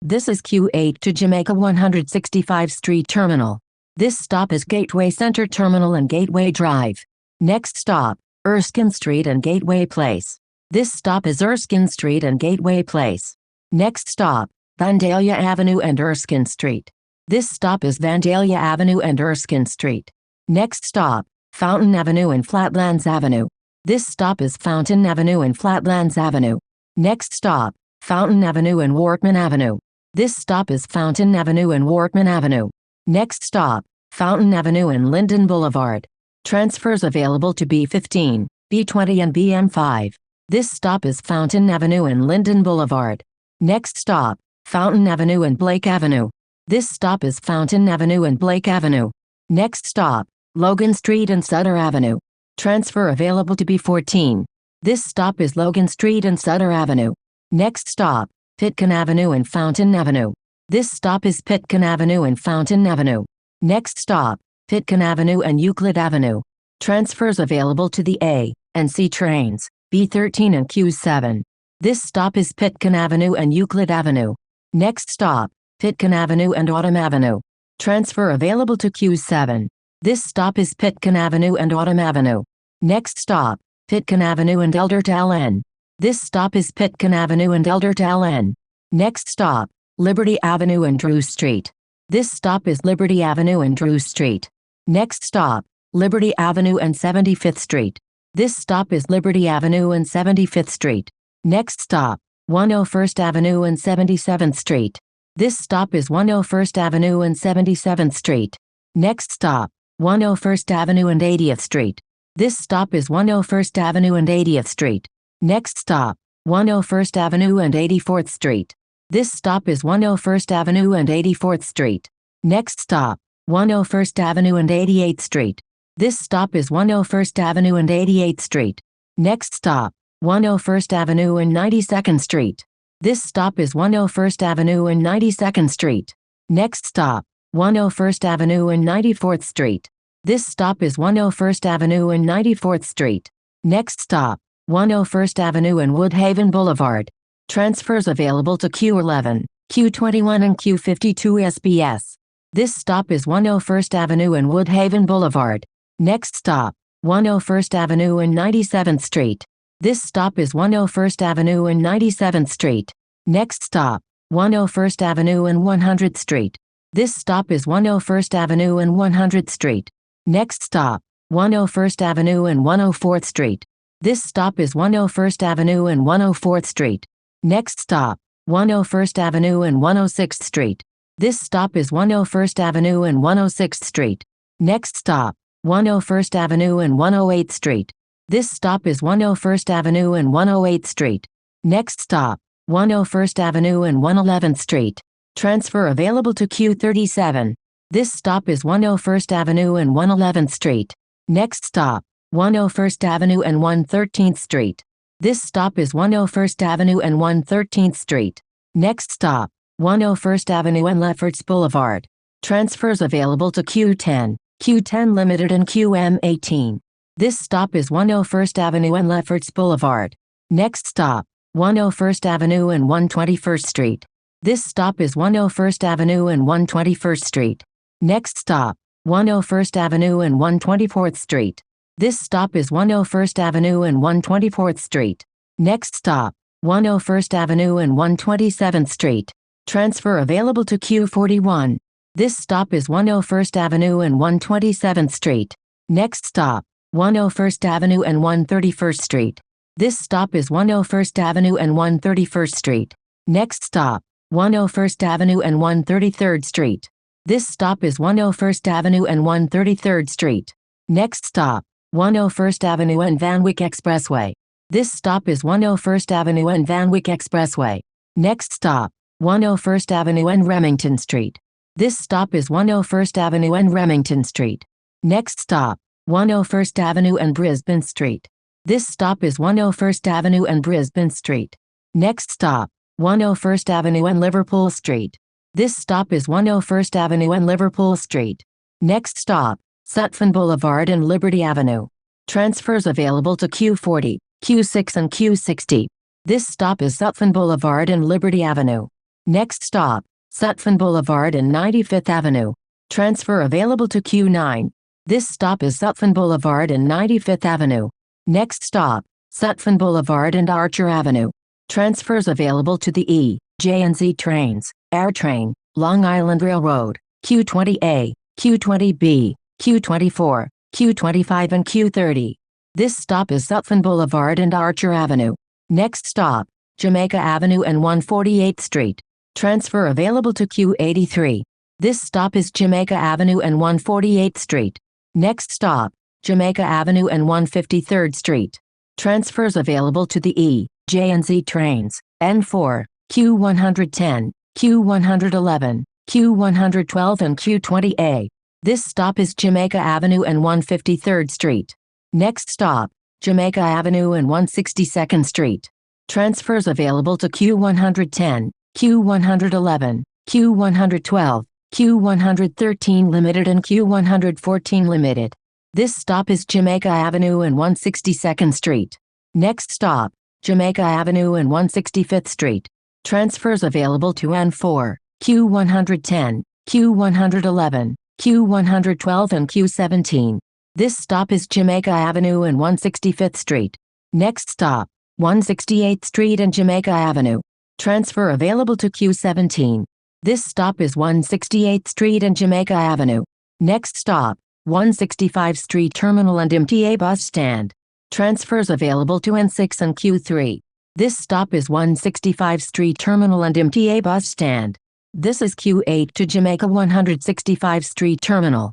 This is Q8 to Jamaica-165 St Terminal. This stop is Gateway Center Terminal and Gateway Drive. Next stop, Erskine Street and Gateway Place. This stop is Erskine Street and Gateway Place. Next stop, Vandalia Avenue and Erskine Street. This stop is Vandalia Avenue and Erskine Street. Next stop, Fountain Avenue and Flatlands Avenue. This stop is Fountain Avenue and Flatlands Avenue. Next stop, Fountain Avenue and Workman Avenue. This stop is Fountain Avenue and Workman Avenue. Next stop, Fountain Avenue and Linden Boulevard. Transfers available to B15, B20 and BM5. This stop is Fountain Avenue and Linden Boulevard. Next stop, Fountain Avenue and Blake Avenue. This stop is Fountain Avenue and Blake Avenue. Next stop, Logan Street and Sutter Avenue. Transfer available to B14. This stop is Logan Street and Sutter Avenue. Next stop, Pitkin Avenue and Fountain Avenue. This stop is Pitkin Avenue and Fountain Avenue. Next stop, Pitkin Avenue and Euclid Avenue. Transfers available to the A and C trains, B13 and Q7. This stop is Pitkin Avenue and Euclid Avenue. Next stop, Pitkin Avenue and Autumn Avenue. Transfer available to Q7. This stop is Pitkin Avenue and Autumn Avenue. Next stop, Pitkin Avenue and Eldertal N. This stop is Pitkin Avenue and Eldertal N. Next stop, Liberty Avenue and Drew Street. This stop is Liberty Avenue and Drew Street. Next stop, Liberty Avenue and 75th Street. This stop is Liberty Avenue and 75th Street. Next stop, 101st Avenue and 77th Street. This stop is 101st Avenue and 77th Street. Next stop, 101st Avenue and 80th Street. This stop is 101st Avenue and 80th Street. Next stop, 101st Avenue and 84th Street. This stop is 101st Avenue and 84th Street. Next stop, 101st Avenue and 88th Street. This stop is 101st Avenue and 88th Street. Next stop, 101st Avenue and 92nd Street. This stop is 101st Avenue and 92nd Street. Next stop, 101st Avenue and 94th Street. This stop is 101st Avenue and 94th Street. Next stop, 101st Avenue and Woodhaven Boulevard. Transfers available to Q11, Q21 and Q52 SBS. This stop is 101st Avenue and Woodhaven Boulevard. Next stop, 101st Avenue and 97th Street. This stop is 101st Avenue and 97th Street. Next stop, 101st Avenue and 100th Street. This stop is 101st Avenue and 100th Street. Next stop, 101st Avenue and 104th Street. This stop is 101st Avenue and 104th Street. Next stop, 101st Avenue and 106th Street. This stop is 101st Avenue and 106th Street. Next stop, 101st Avenue and 108th Street. This stop is 101st Avenue and 108th Street. Next stop, 101st Avenue and 111th Street. Transfer available to Q37. This stop is 101st Avenue and 111th Street. Next stop, 101st Avenue and 113th Street. This stop is 101st Avenue and 113th Street. Next stop, 101st Avenue and Lefferts Boulevard. Transfers available to Q10, Q10 Limited and QM18. This stop is 101st Avenue and Lefferts Boulevard. Next stop, 101st Avenue and 121st Street. This stop is 101st Avenue and 121st Street. Next stop, 101st Avenue and 124th Street. This stop is 101st Avenue and 124th Street. Next stop, 101st Avenue and 127th Street. Transfer available to Q41. This stop is 101st Avenue and 127th Street. Next stop, 101st Avenue and 131st Street. This stop is 101st Avenue and 131st Street. Next stop, 101st Avenue and 133rd Street. This stop is 101st Avenue and 133rd Street. Next stop, 101st Avenue and Van Wyck Expressway. This stop is 101st Avenue and Van Wyck Expressway. Next stop, 101st Avenue and Remington Street. This stop is 101st Avenue and Remington Street. Next stop, 101st Avenue and Brisbane Street. This stop is 101st Avenue and Brisbane Street. Next stop, 101st Avenue and Liverpool Street. This stop is 101st Avenue and Liverpool Street. Next stop, Sutphen Boulevard and Liberty Avenue. Transfers available to Q40, Q6 and Q60. This stop is Sutphen Boulevard and Liberty Avenue. Next stop, Sutphin Boulevard and 95th Avenue. Transfer available to Q9. This stop is Sutphin Boulevard and 95th Avenue. Next stop, Sutphin Boulevard and Archer Avenue. Transfers available to the E, J and Z trains, AirTrain, Long Island Railroad, Q20A, Q20B, Q24, Q25 and Q30. This stop is Sutphin Boulevard and Archer Avenue. Next stop, Jamaica Avenue and 148th Street. Transfer available to Q83. This stop is Jamaica Avenue and 148th Street. Next stop, Jamaica Avenue and 153rd Street. Transfers available to the E, J and Z trains, N4, Q110, Q111, Q112 and Q20A. This stop is Jamaica Avenue and 153rd Street. Next stop, Jamaica Avenue and 162nd Street. Transfers available to Q110, Q111, Q112, Q113 Limited and Q114 Limited. This stop is Jamaica Avenue and 162nd Street. Next stop, Jamaica Avenue and 165th Street. Transfers available to N4, Q110, Q111, Q112 and Q17. This stop is Jamaica Avenue and 165th Street. Next stop, 168th Street and Jamaica Avenue. Transfer available to Q17. This stop is 168th Street and Jamaica Avenue. Next stop, 165 St Terminal and MTA bus stand. Transfers available to N6 and Q3. This stop is 165 St Terminal and MTA bus stand. This is Q8 to Jamaica 165 St Terminal.